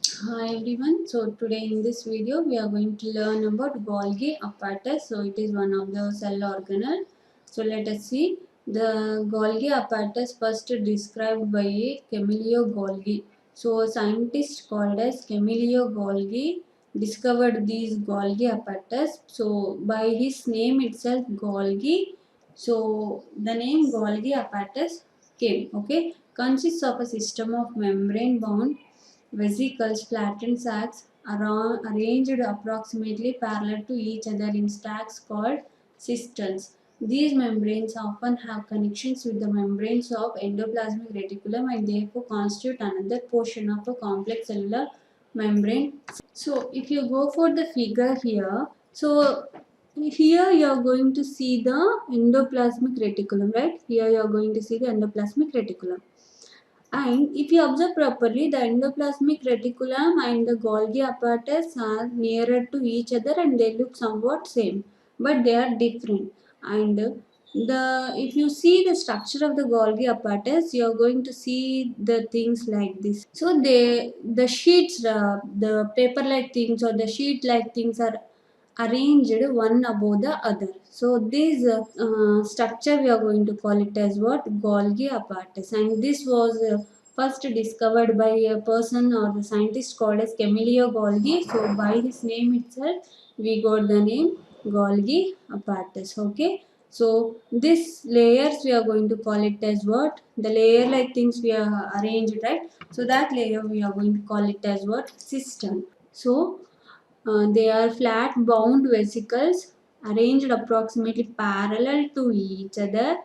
Hi everyone. So today in this video we are going to learn about Golgi apparatus. So it is one of the cell organelle. So let us see the Golgi apparatus first described by Camillo Golgi. So a scientist called as Camillo Golgi discovered these Golgi apparatus. So by his name itself Golgi. So the name Golgi apparatus came. Okay, consists of a system of membrane bound vesicles, flattened sacs, arranged approximately parallel to each other in stacks called cisterns. These membranes often have connections with the membranes of endoplasmic reticulum and therefore constitute another portion of a complex cellular membrane. So if you go for the figure here, so here you are going to see the endoplasmic reticulum, right? Here you are going to see the endoplasmic reticulum. And if you observe properly, the endoplasmic reticulum and the Golgi apparatus are nearer to each other and they look somewhat same, but they are different. And the if you see the structure of the Golgi apparatus, you are going to see the things like this. So the sheets, the paper-like things or the sheet-like things are arranged one above the other. So this structure we are going to call it as what? Golgi apparatus, and this was first discovered by a person or the scientist called as Camillo Golgi. So by his name itself we got the name Golgi apparatus. Okay. So this layers we are going to call it as what? The layer like things we are arranged, right? So that layer we are going to call it as what? Cistern. So they are flat bound vesicles arranged approximately parallel to each other.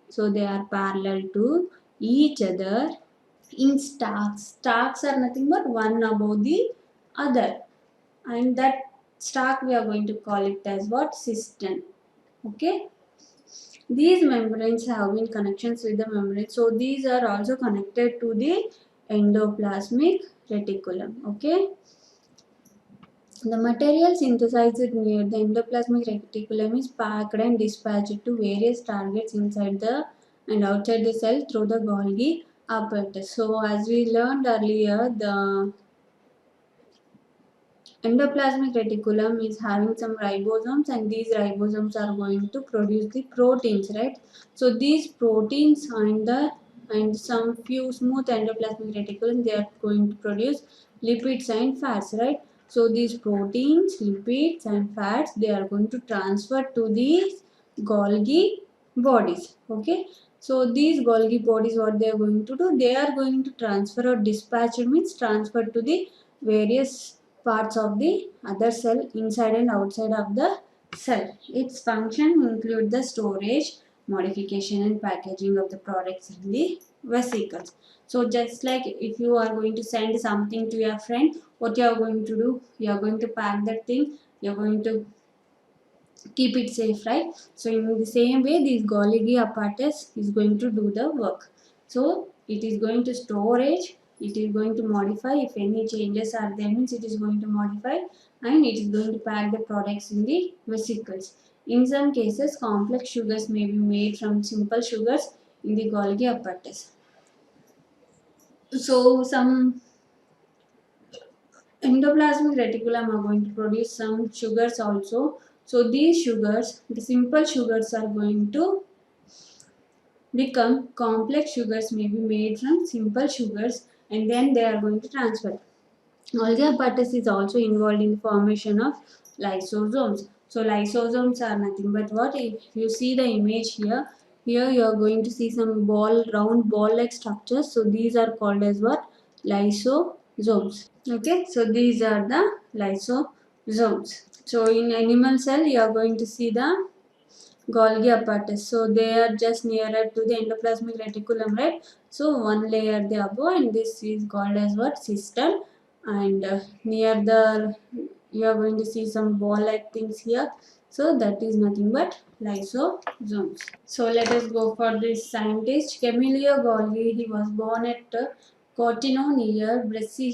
So they are parallel to each other in stacks. Stacks are nothing but one above the other. And that stack we are going to call it as what? Cistern. Okay. These membranes have been connections with the membrane. So these are also connected to the endoplasmic reticulum. Okay. The material synthesized near the endoplasmic reticulum is packed and dispatched to various targets inside the and outside the cell through the Golgi apparatus. So, as we learned earlier, the endoplasmic reticulum is having some ribosomes, and these ribosomes are going to produce the proteins, right? So, these proteins and some few smooth endoplasmic reticulum, they are going to produce lipids and fats, right? So these proteins, lipids and fats, they are going to transfer to these Golgi bodies. Okay. So these Golgi bodies, what they are going to do? They are going to transfer or dispatch, means transfer to the various parts of the other cell inside and outside of the cell. Its function include the storage, modification and packaging of the products in the vesicles. So just like if you are going to send something to your friend, what you are going to do? You are going to pack that thing. You are going to keep it safe, right? So in the same way, this Golgi apparatus is going to do the work. So it is going to storage. It is going to modify. If any changes are there, means it is going to modify, and it is going to pack the products in the vesicles. In some cases, complex sugars may be made from simple sugars in the Golgi apparatus. So some endoplasmic reticulum are going to produce some sugars also. So these sugars, the simple sugars are going to become complex sugars may be made from simple sugars and then they are going to transfer. Golgi apparatus is also involved in the formation of lysosomes. So lysosomes are nothing but what? If you see the image here, here you are going to see some round ball like structures. So these are called as what? Lysosomes. Okay, so these are the lysosomes. So in animal cell, you are going to see the Golgi apparatus. So they are just nearer to the endoplasmic reticulum, right? So one layer the above, and this is called as what? Cistern. And near the you are going to see some ball-like things here. So that is nothing but lysosomes. So let us go for this scientist Camillo Golgi. He was born at Cortino near Brescia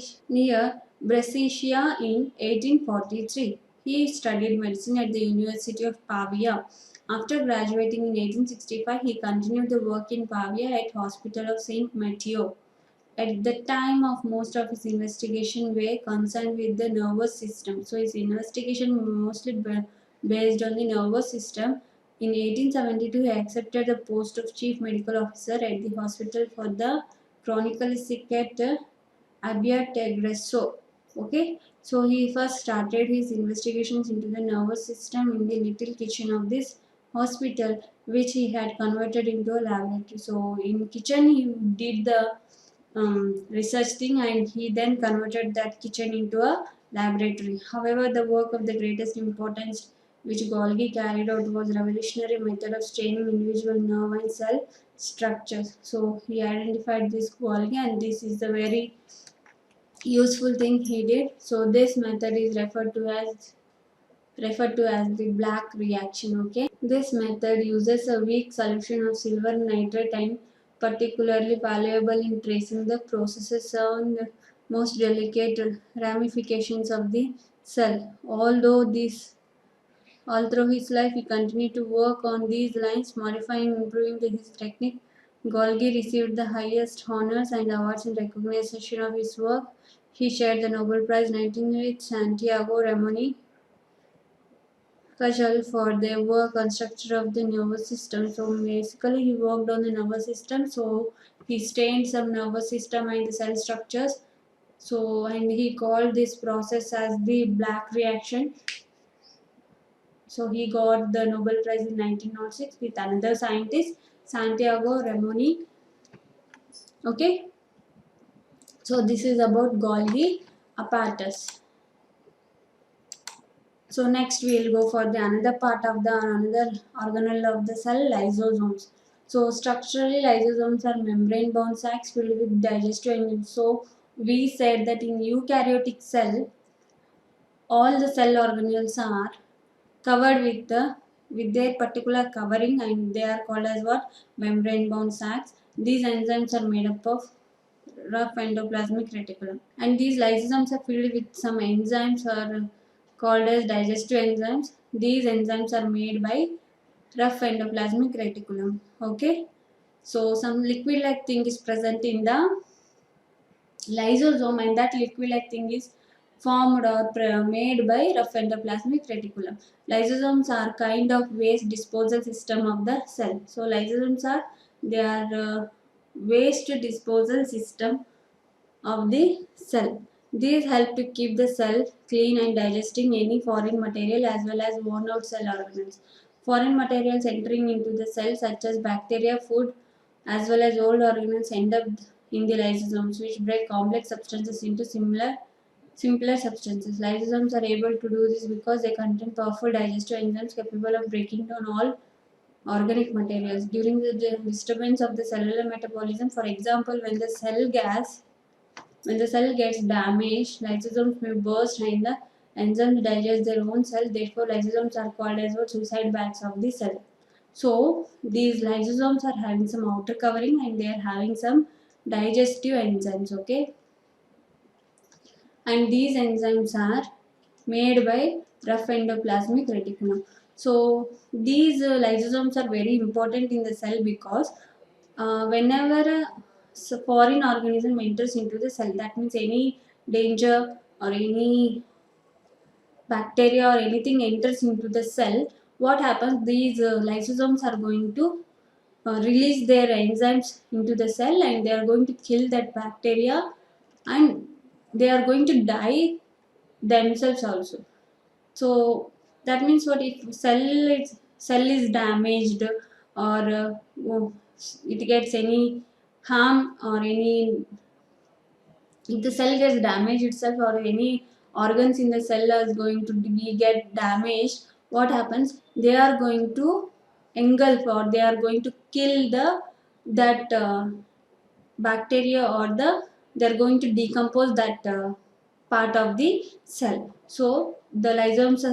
in 1843. He studied medicine at the University of Pavia. After graduating in 1865, he continued the work in Pavia at Hospital of St. Matteo. at the time of most of his investigation were concerned with the nervous system. So his investigation mostly based on the nervous system. In 1872, he accepted the post of chief medical officer at the hospital for the chronically sick at Abbiategresso. Okay, so he first started his investigations into the nervous system in the little kitchen of this hospital, which he had converted into a laboratory. So in kitchen he did the research thing, and he then converted that kitchen into a laboratory. However, the work of the greatest importance which Golgi carried out was revolutionary method of staining individual nerve and cell structures. So he identified this Golgi, and this is the very useful thing he did. So this method is referred to as the black reaction. Okay, this method uses a weak solution of silver nitrate and particularly valuable in tracing the processes on the most delicate ramifications of the cell. All through his life, he continued to work on these lines, modifying and improving his technique. Golgi received the highest honors and awards in recognition of his work. He shared the Nobel Prize 19 with Santiago Ramon Cajal for their work on structure of the nervous system. So basically, he worked on the nervous system. So he stained some nervous system and the cell structures. So and he called this process as the black reaction. So he got the Nobel Prize in 1906 with another scientist, Santiago Ramon. Okay, so this is about Golgi apparatus. So next we will go for the another part of the another organelle of the cell, lysosomes. So structurally, lysosomes are membrane-bound sacs filled with digestive enzymes. So we said that in eukaryotic cell, all the cell organelles are covered with their particular covering, and they are called as what, membrane bound sacs. These enzymes are made up of rough endoplasmic reticulum, and these lysosomes are filled with some enzymes are called as digestive enzymes. These enzymes are made by rough endoplasmic reticulum. Okay, so some liquid like thing is present in the lysosome, and that liquid like thing is formed or made by rough endoplasmic reticulum. Lysosomes are kind of waste disposal system of the cell. So lysosomes are waste disposal system of the cell. These help to keep the cell clean and digesting any foreign material as well as worn out cell organelles. Foreign materials entering into the cell such as bacteria, food, as well as old organelles end up in the lysosomes, which break complex substances into simpler substances. Lysosomes are able to do this because they contain powerful digestive enzymes capable of breaking down all organic materials during the disturbance of the cellular metabolism. For example, when the cell gets damaged, lysosomes may burst and the enzymes digest their own cell. Therefore, lysosomes are called as what, suicide bags of the cell. So, these lysosomes are having some outer covering and they are having some digestive enzymes. Okay, and these enzymes are made by rough endoplasmic reticulum. So, these lysosomes are very important in the cell because whenever a foreign organism enters into the cell, that means any danger or any bacteria or anything enters into the cell, what happens? These lysosomes are going to release their enzymes into the cell, and they are going to kill that bacteria, and they are going to die themselves also. So that means what, if cell is damaged, or it gets any harm, or any, if the cell gets damaged itself, or any organs in the cell is going to be get damaged, what happens? They are going to engulf, or they are going to kill that bacteria, or they're going to decompose that part of the cell. So the lysosomes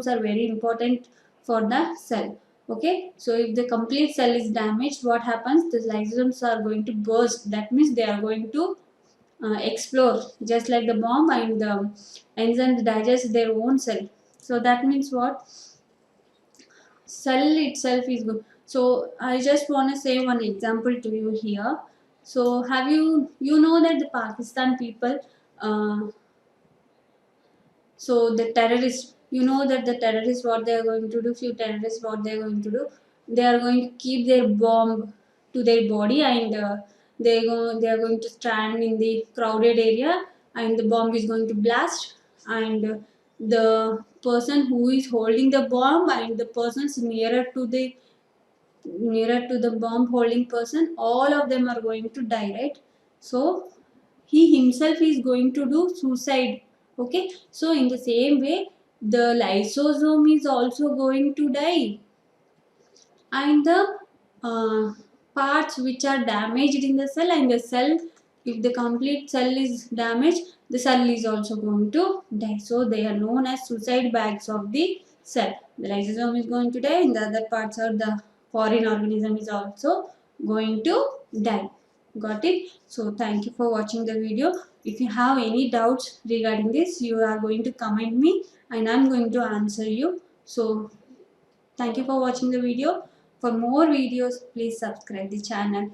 are very important for the cell. Okay, so if the complete cell is damaged, what happens? The lysosomes are going to burst. That means they are going to explode, just like the bomb, and the enzymes digest their own cell. So that means what? Cell itself is good. So I just want to say one example to you here. So have you know that the Pakistan people, uh, so the terrorists, you know that the terrorists what they are going to do, few terrorists what they are going to do, they are going to keep their bomb to their body, and they are going to stand in the crowded area, and the bomb is going to blast, and the person who is holding the bomb and the persons nearer to the bomb holding person, all of them are going to die, right? So he himself is going to do suicide. Okay, so in the same way the lysosome is also going to die, and the parts which are damaged in the cell, and the cell, if the complete cell is damaged, the cell is also going to die. So they are known as suicide bags of the cell. The lysosome is going to die, and the other parts of the foreign organism is also going to die. Got it? So thank you for watching the video. If you have any doubts regarding this, you are going to comment me, and I'm going to answer you. So thank you for watching the video. For more videos, please subscribe the channel.